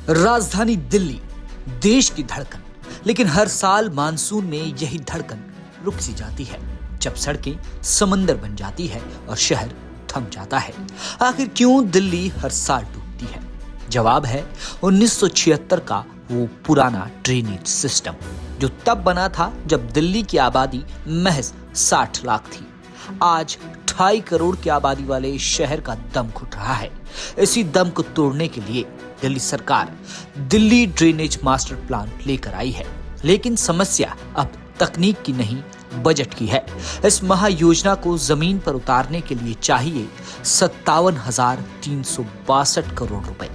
राजधानी दिल्ली, देश की धड़कन, लेकिन हर साल मानसून में यही धड़कन रुक सी जाती है जब सड़कें समंदर बन जाती है और शहर थम जाता है। आखिर क्यों दिल्ली हर साल डूबती है? जवाब है 1976 का वो पुराना ड्रेनेज सिस्टम जो तब बना था जब दिल्ली की आबादी महज 60 लाख थी। आज 2.5 करोड़ की आबादी वाले शहर का दम घुट रहा है। इसी दम को तोड़ने के लिए दिल्ली सरकार दिल्ली ड्रेनेज मास्टर प्लान लेकर आई है। लेकिन समस्या अब तकनीक की नहीं, बजट की है। इस महायोजना को जमीन पर उतारने के लिए चाहिए 57,362 करोड़ रुपए।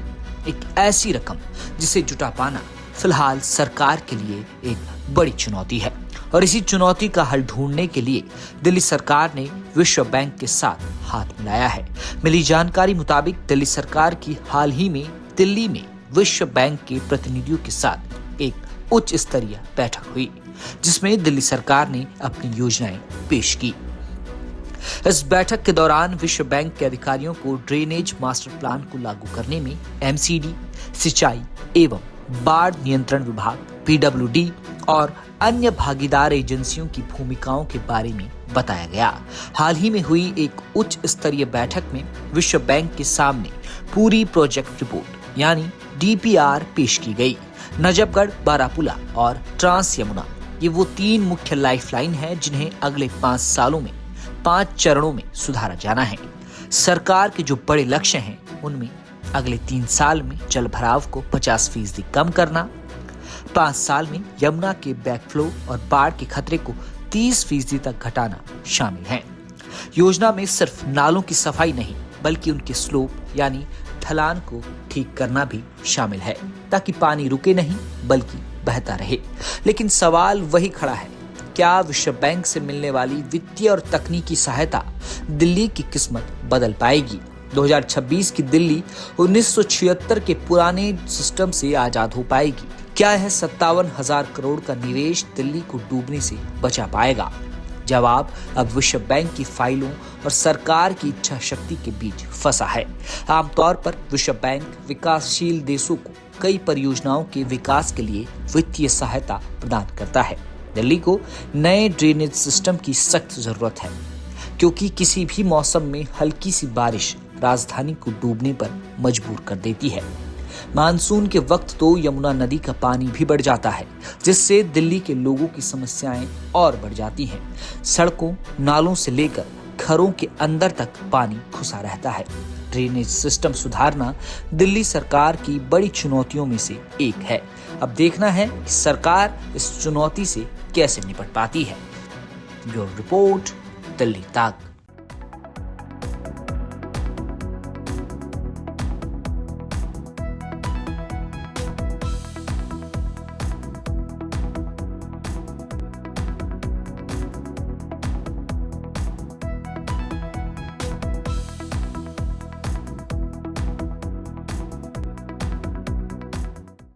एक ऐसी रकम जिसे जुटा पाना फिलहाल सरकार के लिए एक बड़ी चुनौती है। और इसी चुनौती का हल ढूंढने के लिए दिल्ली सरकार ने विश्व बैंक के साथ हाथ मिलाया है। मिली जानकारी मुताबिक दिल्ली सरकार की हाल ही में दिल्ली में विश्व बैंक के प्रतिनिधियों के साथ एक उच्च स्तरीय बैठक हुई, जिसमें दिल्ली सरकार ने अपनी योजनाएं पेश की। इस बैठक के दौरान विश्व बैंक के अधिकारियों को ड्रेनेज मास्टर प्लान को लागू करने में एमसीडी, सिंचाई एवं बाढ़ नियंत्रण विभाग, पीडब्ल्यूडी और अन्य भागीदार एजेंसियों की भूमिकाओं के बारे में बताया गया। हाल ही में हुई एक उच्च स्तरीय बैठक में विश्व बैंक के सामने पूरी प्रोजेक्ट रिपोर्ट यानी डीपीआर पेश की गई। नजफगढ़, बारापुला और ट्रांस यमुना ये वो 3 मुख्य लाइफलाइन हैं जिन्हें अगले 5 सालों में 5 चरणों में सुधारा जाना है। सरकार के जो बड़े लक्ष्य हैं उनमें अगले 3 साल में जल भराव को 50% कम करना, 5 साल में यमुना के बैकफ्लो और बाढ़ के खतरे को 30% तक घटाना शामिल है। योजना में सिर्फ नालों की सफाई नहीं बल्कि उनके स्लोप यानी ढलान को ठीक करना भी शामिल है, ताकि पानी रुके नहीं बल्कि बहता रहे। लेकिन सवाल वही खड़ा है, क्या विश्व बैंक से मिलने वाली वित्तीय और तकनीकी सहायता दिल्ली की किस्मत बदल पाएगी? 2026 की दिल्ली 1976 के पुराने सिस्टम से आजाद हो पाएगी? क्या यह 57,000 करोड़ का निवेश दिल्ली को डूबने से बचा पाएगा? जवाब अब विश्व बैंक की फाइलों और सरकार की इच्छा शक्ति के बीच फंसा है। आमतौर पर विश्व बैंक विकासशील देशों को कई परियोजनाओं के विकास के लिए वित्तीय सहायता प्रदान करता है। दिल्ली को नए ड्रेनेज सिस्टम की सख्त जरूरत है, क्योंकि किसी भी मौसम में हल्की सी बारिश राजधानी को डूबने पर मजबूर कर देती है। मानसून के वक्त तो यमुना नदी का पानी भी बढ़ जाता है, जिससे दिल्ली के लोगों की समस्याएं और बढ़ जाती हैं। सड़कों, नालों से लेकर घरों के अंदर तक पानी घुसा रहता है। ड्रेनेज सिस्टम सुधारना दिल्ली सरकार की बड़ी चुनौतियों में से एक है। अब देखना है कि सरकार इस चुनौती से कैसे निपट पाती है। ब्यूरो रिपोर्ट, दिल्ली तक।